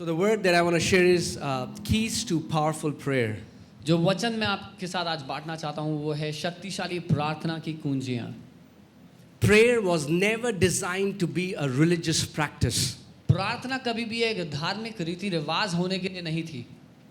So the word that I want to share is keys to powerful prayer. जो वचन मैं आपके साथ आज बांटना चाहता हूँ वो है शक्तिशाली प्रार्थना की कुंजियाँ। Prayer was never designed to be a religious practice. प्रार्थना कभी भी एक धार्मिक रीति रिवाज होने के लिए नहीं थी।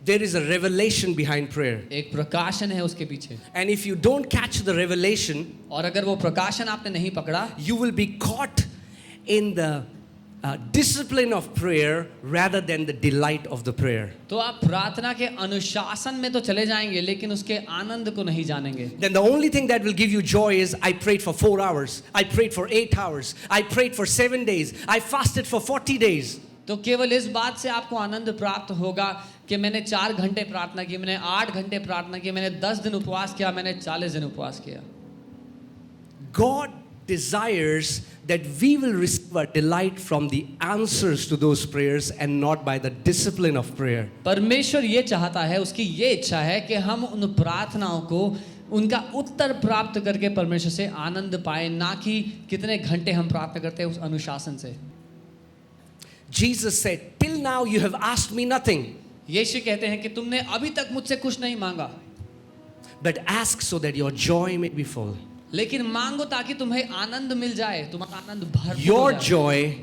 There is a revelation behind prayer. एक प्रकाशन है उसके पीछे। And if you don't catch the revelation, और अगर वो प्रकाशन आपने नहीं पकड़ा, you will be caught in the discipline of prayer rather than the delight of the prayer. तो आप प्रार्थना के अनुशासन में तो चले जाएंगे लेकिन उसके आनंद को नहीं जानेंगे। Then the only thing that will give you joy is I prayed for 4 hours, I prayed for 8 hours, I prayed for 7 days, I fasted for 40 days. तो केवल इस बात से आपको आनंद प्राप्त होगा कि मैंने 4 घंटे प्रार्थना की, मैंने 8 घंटे प्रार्थना की, मैंने 10 दिन उपवास किया, मैंने 40 दिन उपवास किया। God desires that we will receive a delight from the answers to those prayers and not by the discipline of prayer. परमेश्वर ये चाहता है, उसकी ये इच्छा है कि हम उन प्रार्थनाओं को उनका उत्तर प्राप्त करके परमेश्वर से आनंद पाए, ना कि कितने घंटे हम प्रार्थना करते हैं उस अनुशासन से। Jesus said, till now you have asked me nothing. यीशु कहते हैं कि तुमने अभी तक मुझसे कुछ नहीं मांगा, but ask so that your joy may be full. लेकिन मांगो ताकि तुम्हें आनंद मिल जाए, तुम्हारा आनंद भरपूर Your हो जाए। joy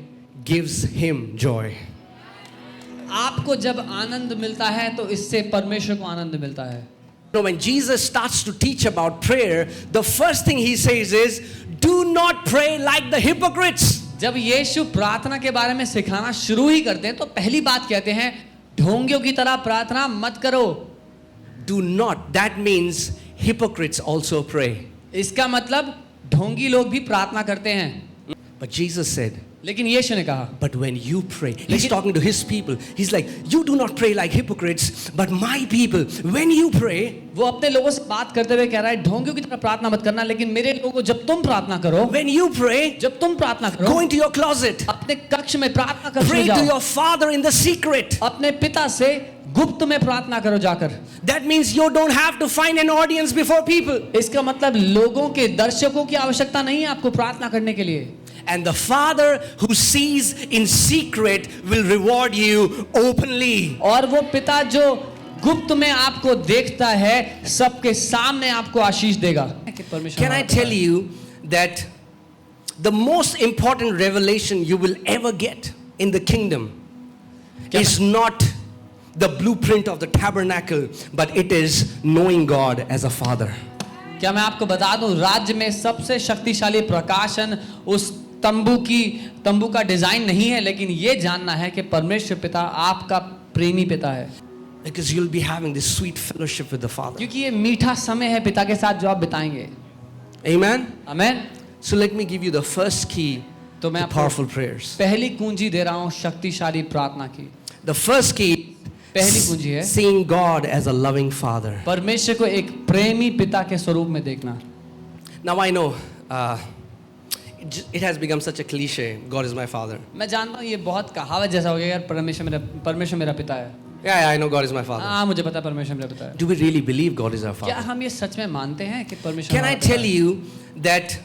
gives him joy. आपको जब आनंद मिलता है तो इससे परमेश्वर को आनंद मिलता है। You know, when Jesus starts to teach about prayer, the first thing he says is, do not pray like the hypocrites. जब यीशु प्रार्थना के बारे में सिखाना शुरू ही करते हैं तो पहली बात कहते हैं, ढोंगियों की तरह प्रार्थना मत करो। Do not. That means hypocrites also pray. इसका मतलब ढोंगी लोग भी प्रार्थना करते हैं। But Jesus said, लेकिन यीशु ने कहा, but when you pray, he's talking to his people. He's like, you do not pray like hypocrites, but my people, when you pray, वो अपने लोगों से बात करते हुए कह रहा है, ढोंगियों की तरह प्रार्थना मत करना, लेकिन मेरे लोगों जब तुम प्रार्थना करो, when you pray, जब तुम प्रार्थना करो, go into your closet, अपने कक्ष में प्रार्थना कर pray to जाओ, your father in the secret. अपने पिता से गुप्त में प्रार्थना करो जाकर। That means you don't have to find an audience before people. इसका मतलब लोगों के, दर्शकों की आवश्यकता नहीं है आपको प्रार्थना करने के लिए। And the Father who sees in secret will reward you openly. और वो पिता जो गुप्त में आपको देखता है, सबके सामने आपको आशीष देगा। Can I tell you that the most important revelation you will ever get in the kingdom is not the blueprint of the tabernacle, but it is knowing God as a Father. क्या मैं आपको बता दूं, राज्य में सबसे शक्तिशाली प्रकाशन उस तंबू का डिजाइन नहीं है, लेकिन ये जानना है कि परमेश्वर पिता आपका प्रेमी पिता है। Because you'll be having this sweet fellowship with the Father. क्योंकि ये मीठा समय है पिता के साथ जो आप बिताएंगे। Amen? Amen. So let me give you the first key तो मैं to powerful prayers. पहली कुंजी दे रहा हूँ शक्तिशाली प्रार्थना की। The first key, पहली कुंजी है seeing God as a loving Father. परमेश्वर को एक प्रेमी पिता के स्वरूप में देखना। Now I know it has become such a cliche. God is my Father. मैं जानता हूँ ये बहुत कहावत जैसा हो गया यार, परमेश्वर मेरा पिता है। Yeah, I know God is my Father. हाँ, मुझे पता है परमेश्वर मेरा पिता है। Do we really believe God is our क्या Father? हम ये सच में मानते हैं कि परमेश्वर Can I हमारा पिता tell है? you that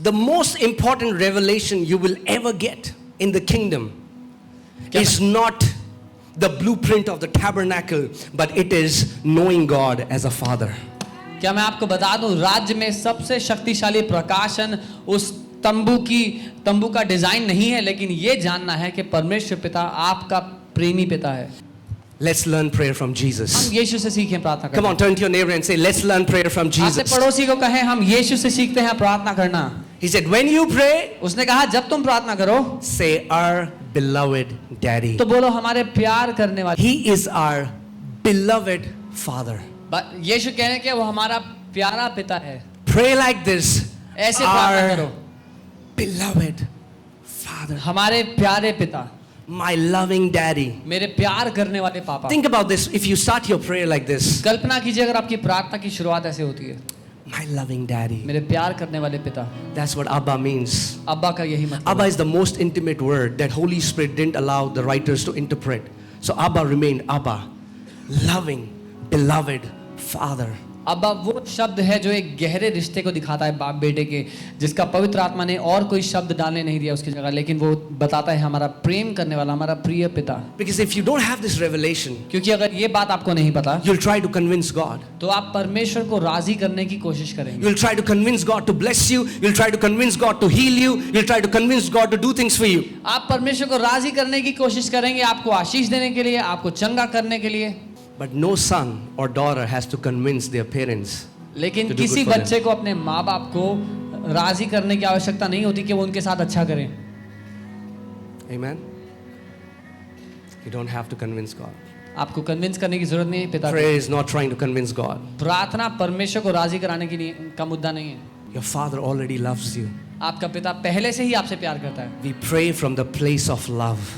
the most important revelation you will ever get in the kingdom is not the blueprint of the tabernacle, but it is knowing God as a Father. क्या मैं आपको बता दूं, राज्य में सबसे शक्तिशाली प्रकाशन उस तंबू का डिजाइन नहीं है, लेकिन ये जानना है कि परमेश्वर पिता आपका प्रेमी पिता है। Let's learn prayer from हम Jesus. यीशु से सीखें प्रार्थना Come करना। on, turn to your neighbor and say, let's learn prayer from अपने Jesus. पड़ोसी को कहें हम यीशु से सीखते हैं प्रार्थना करना। He said, when you pray, उसने कहा जब तुम प्रार्थना करो say, our beloved Daddy. तो बोलो हमारे प्यार करने वाले। He is our beloved Father. यीशु कह रहे हैं कि वो हमारा प्यारा पिता है। Pray like this. ऐसे प्रार्थना करो, Our beloved Father. हमारे प्यारे पिता, My loving Daddy. मेरे प्यार करने वाले पापा। Think about this. If you start your prayer like this, कल्पना कीजिए अगर आपकी प्रार्थना की शुरुआत ऐसे होती है, my loving Daddy. मेरे प्यार करने वाले पिता। That's what Abba means. अब्बा का यही मतलब Abba है। is the most intimate word that Holy Spirit didn't allow the writers to interpret. So Abba remained Abba, loving, beloved Father. अब वो शब्द है जो एक गहरे रिश्ते को दिखाता है बाप बेटे के, जिसका पवित्र आत्मा ने और कोई शब्द डालने नहीं दिया उसकी जगह, लेकिन वो बताता है हमारा प्रेम करने वाला, हमारा प्रिय पिता। Because if you don't have this revelation, क्योंकि अगर ये बात आपको नहीं पता you'll try to convince God. तो आप परमेश्वर को राजी करने की कोशिश करेंगे। You'll try to convince God to bless you. You'll try to convince God to heal you. You'll try to convince God to do things for you. आप परमेश्वर को राजी करने की कोशिश करेंगे, आपको आशीष देने के लिए, आपको चंगा करने के लिए। But no son or daughter has to convince their parents. लेकिन To do किसी good for them. बच्चे को अपने माँ बाप को राजी करने की आवश्यकता नहीं होती कि वो उनके साथ अच्छा करें। Amen. You don't have to convince God. आपको कन्विंस करने की जरूरत नहीं है पिता को। Prayer is not trying to convince God. प्रार्थना परमेश्वर को राजी कराने के लिए का मुद्दा नहीं है। Your Father already loves you. आपका पिता पहले से ही आपसे प्यार करता है। We pray from the place of love.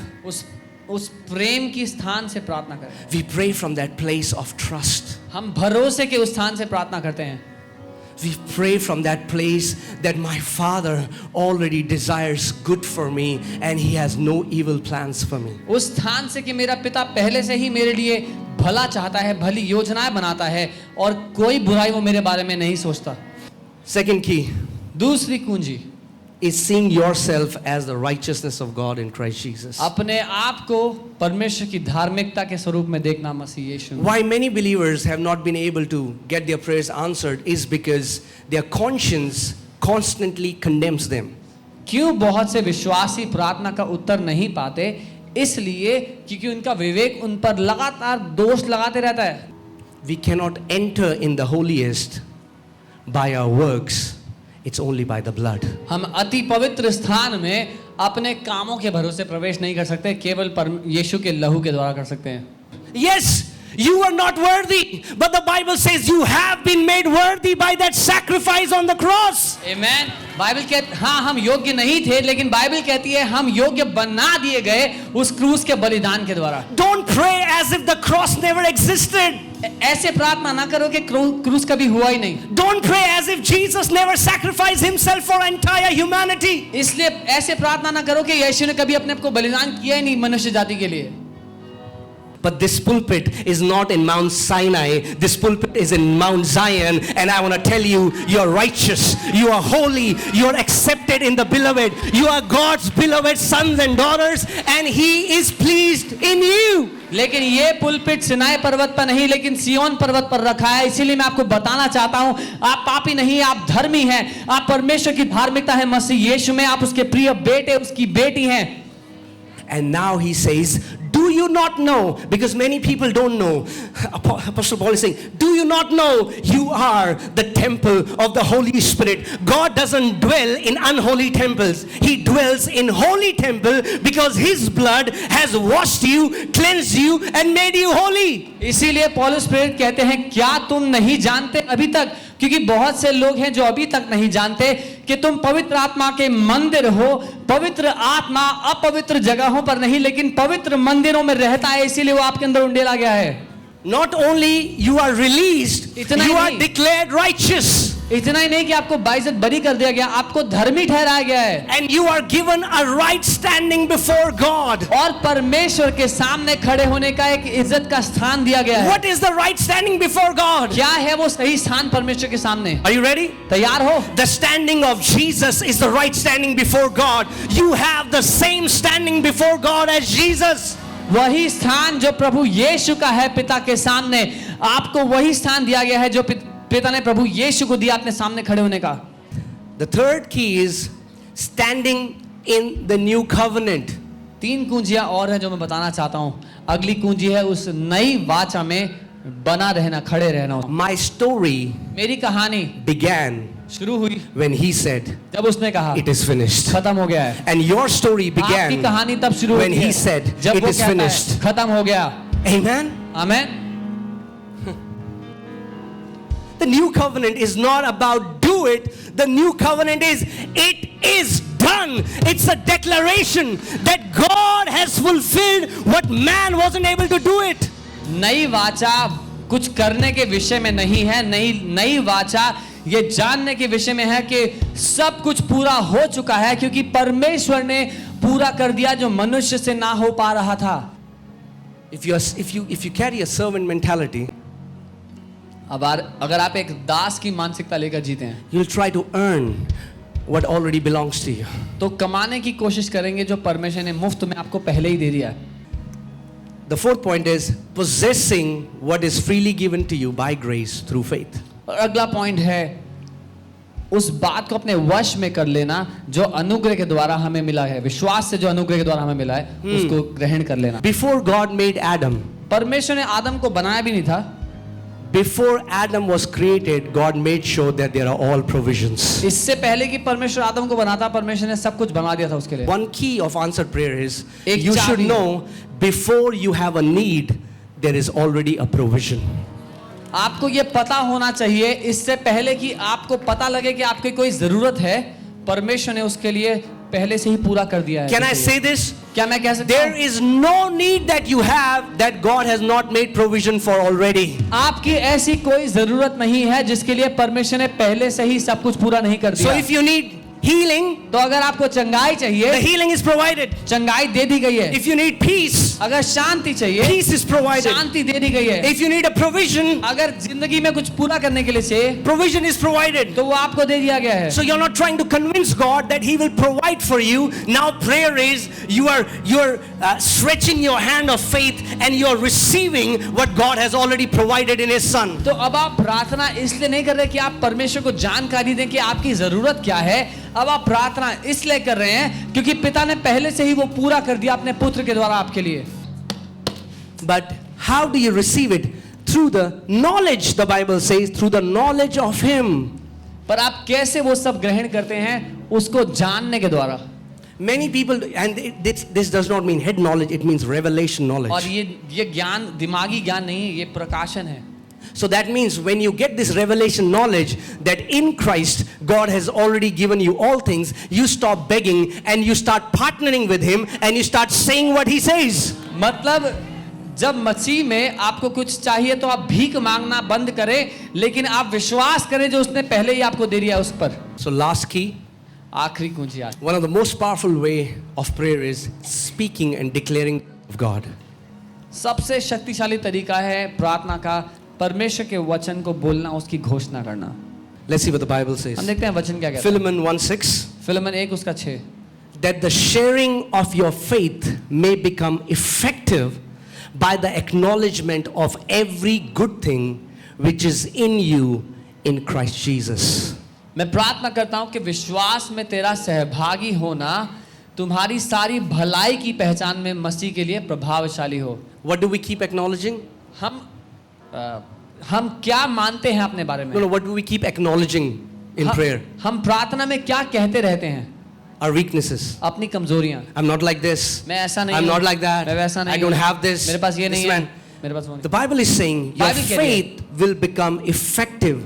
उस प्रेम की स्थान से प्रार्थना करें। We pray from that place of trust. हम भरोसे के उस स्थान से प्रार्थना करते हैं। We pray from that place that my Father already desires good for me and He has no evil plans for me. उस स्थान से कि मेरा पिता पहले से ही मेरे लिए भला चाहता है, भली योजनाएं बनाता है और कोई बुराई वो मेरे बारे में नहीं सोचता। Second key दूसरी कुंजी is seeing yourself as the righteousness of God in Christ Jesus. अपने आप को परमेश्वर की धार्मिकता के स्वरूप में देखना मसीह यीशु में। Why many believers have not been able to get their prayers answered is because their conscience constantly condemns them. क्यों बहुत से विश्वासी प्रार्थना का उत्तर नहीं पाते? इसलिए क्योंकि उनका विवेक उन पर लगातार दोष लगाते रहता है। We cannot enter in the holiest by our works. It's only by the blood. हम अति पवित्र स्थान में अपने कामों के भरोसे प्रवेश नहीं कर सकते, केवल यीशु के लहू के द्वारा कर सकते हैं। Yes, you are not worthy, but the Bible says you have been made worthy by that sacrifice on the cross. Amen. Bible कहती हाँ हम योग्य नहीं थे, लेकिन बाइबल कहती है हम योग्य बना दिए गए उस क्रूस के बलिदान के द्वारा। Don't pray as if the cross never existed. ऐसे प्रार्थना ना करो कि क्रूस कभी हुआ ही नहीं। Don't pray as if Jesus never sacrificed himself for entire humanity. इसलिए ऐसे प्रार्थना ना करो कि यीशु ने कभी अपने आप को बलिदान किया ही नहीं मनुष्य जाति के लिए। But this pulpit is not in Mount Sinai. This pulpit is in Mount Zion. And I want to tell you, you're righteous. You are holy. You're accepted in the beloved. You are God's beloved sons and daughters. And He is pleased in you. लेकिन ये pulpit Sinai पर्वत पर नहीं, लेकिन सियोन पर्वत पर रखा है। इसीलिए मैं आपको बताना चाहता हूँ, आप पापी नहीं, आप धर्मी हैं। आप परमेश्वर की धार्मिकता है मसीह यीशु में। आप उसके प्रिय बेटे, उसकी बेटी हैं। And now he says, do you not know? Because many people don't know. Apostle Paul is saying, do you not know you are the temple of the Holy Spirit? God doesn't dwell in unholy temples. He dwells in holy temple because His blood has washed you, cleansed you and made you holy. इसीलिए पौलुस प्रेरित कहते हैं, क्या तुम नहीं जानते अभी तक? क्योंकि बहुत से लोग हैं जो अभी तक नहीं जानते कि तुम पवित्र आत्मा के मंदिर हो। पवित्र आत्मा अपवित्र जगहों पर नहीं, लेकिन पवित्र मंदिरों में रहता है, इसीलिए वो आपके अंदर उंडेला गया है। Not only you are released, you are declared righteous. इतना ही नहीं कि आपको बाइज्जत बरी कर दिया गया, आपको धर्मी ठहराया गया है। And you are given a right standing before God. और परमेश्वर के सामने खड़े होने का एक इज्जत का स्थान दिया गया है। What is the right standing before God? क्या है वो सही स्थान परमेश्वर के सामने? Are you ready? तैयार हो? The standing of Jesus is the right standing before God. You have the same standing before God as Jesus. वही स्थान जो प्रभु यीशु का है पिता के सामने, आपको वही स्थान दिया गया है जो पिता ने प्रभु यीशु को दिया अपने सामने खड़े होने का। The third key is standing in the new covenant. 3 कुंजियां और हैं जो मैं बताना चाहता हूं। अगली कुंजी है उस नई वाचा में बना रहना, खड़े रहना। My story मेरी कहानी began शुरू हुई when He said, जब उसने कहा it is finished. खत्म हो गया है। And your story आपकी began कहानी तब शुरू when होती He है said, जब it वो is कहता है, finished. खत्म हो गया। Amen. Amen. The new covenant is not about do it. The new covenant is it is done. It's a declaration that God has fulfilled what man wasn't able to do it. नई वाचा कुछ करने के विषय में नहीं है। नई वाचा ये जानने के विषय में है कि सब कुछ पूरा हो चुका है, क्योंकि परमेश्वर ने पूरा कर दिया जो मनुष्य से ना हो पा रहा था। If you carry a servant mentality, अब अगर आप एक दास की मानसिकता लेकर जीते हैं, you'll try to earn what already belongs to you. तो कमाने की कोशिश करेंगे जो परमेश्वर ने मुफ्त में आपको पहले ही दे दिया है। The fourth point is possessing what is freely given to you by grace through faith. और अगला पॉइंट है उस बात को अपने वश में कर लेना जो अनुग्रह के द्वारा हमें मिला है, विश्वास से जो अनुग्रह के द्वारा हमें मिला है उसको ग्रहण कर लेना। Before God made Adam, परमेश्वर ने आदम को बनाया भी नहीं था। before Adam was created, God made sure that there are all provisions. इससे पहले कि परमेश्वर आदम को बनाता, परमेश्वर ने सब कुछ बना दिया था उसके लिए। One key of answered prayer is एक you should चाबी- know before you have a need, there is already a provision. आपको ये पता होना चाहिए इससे पहले कि आपको पता लगे कि आपकी कोई जरूरत है, परमेश्वर ने उसके लिए पहले से ही पूरा कर दिया है। Can I say this? क्या मैं कह सकता There हूँ? is no need that you have that God has not made provision for already. आपकी ऐसी कोई जरूरत नहीं है जिसके लिए परमेश्वर ने पहले से ही सब कुछ पूरा नहीं कर So दिया। if you need healing, तो अगर आपको चंगाई the चाहिए, healing is provided. चंगाई दे दी गई है। If you need peace, अगर शांति चाहिए, peace is provided. शांति दे दी गई है। If you need a provision, अगर जिंदगी में कुछ पूरा करने के लिए चाहिए, provision is provided. तो वो आपको दे दिया गया है। So you're not trying to convince God that He will provide for you. Now prayer is you are stretching your hand of faith and you are receiving what God has already provided in His Son. तो अब आप प्रार्थना इसलिए नहीं कर रहे कि आप परमेश्वर को जानकारी दें कि आपकी जरूरत क्या है। अब आप प्रार्थना इसलिए कर रहे हैं क्योंकि पिता ने पहले से ही वो पूरा कर दिया अपने पुत्र के द्वारा आपके लिए। But how do you receive it? Through the knowledge, the Bible says, through the knowledge of Him. पर आप कैसे वो सब ग्रहण करते हैं? उसको जानने के द्वारा। Many people, and this does not mean head knowledge, it means revelation और knowledge. ये ज्ञान दिमागी ज्ञान नहीं, ये प्रकाशन है। So that means when you get this revelation knowledge that in Christ God has already given you all things, you stop begging and you start partnering with Him and you start saying what He says. मतलब जब मसीह में आपको कुछ चाहिए तो आप भीख मांगना बंद करें, लेकिन आप विश्वास करें जो उसने पहले ही आपको दे दिया उस पर। So last key, आखिरी कुंजी आज, one of the most powerful way of prayer is speaking and declaring of God. सबसे शक्तिशाली तरीका है प्रार्थना का परमेश्वर के वचन को बोलना, उसकी घोषणा करना। Let's see what the Bible says. हम देखते हैं वचन क्या कहता है। Philemon 1:6, फिलिमन 1 उसका 6, that the sharing of your faith may become effective by the acknowledgement of every good thing which is in you in Christ Jesus. मैं प्रार्थना करता हूं कि विश्वास में तेरा सहभागी होना तुम्हारी सारी भलाई की पहचान में मसीह के लिए प्रभावशाली हो। What do we keep acknowledging? हम क्या मानते हैं अपने बारे में? No, what do we keep acknowledging in prayer? हम प्रार्थना में क्या कहते रहते हैं? Our weaknesses. अपनी कमजोरियां। I'm not like this. मैं ऐसा नहीं I'm हूं, not like that. मैं वैसा नहीं I don't हूं, have this. मेरे पास ये This नहीं है, man. मेरे पास वो नहीं। The Bible is saying your Bible कह रही है। faith will become effective.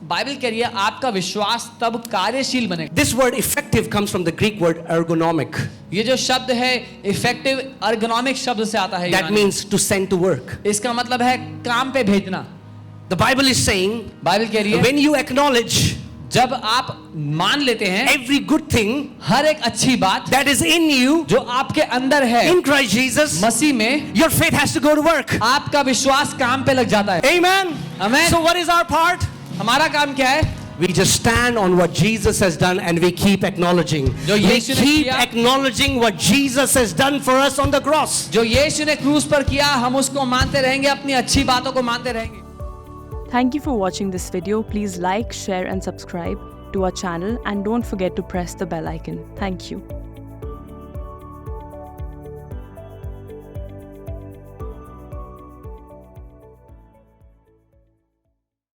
Bible कह रही है आपका विश्वास तब कार्यशील बनेगा। This word effective comes from the Greek word ergonomic. ये जो शब्द है इफेक्टिव अर्गोनॉमिक शब्द से आता है। That means to send to work. इसका मतलब है काम पे भेजना। The Bible is saying Bible कह रही है when you acknowledge जब आप मान लेते हैं every good thing हर एक अच्छी बात that is in you जो आपके अंदर है in Christ Jesus, मसीह में, your faith has to go to work. आपका विश्वास काम पे लग जाता है। Amen. Amen. So what is our part? हमारा काम क्या है? We just stand on what Jesus has done and we keep acknowledging. जो We यीशु ने keep किया- acknowledging what Jesus has done for us on the cross. जो यीशु ने क्रूस पर किया हम उसको मानते रहेंगे, अपनी अच्छी बातों को मानते रहेंगे। Thank you for watching this video. Please like, share and subscribe to our channel and don't forget to press the bell icon. Thank you.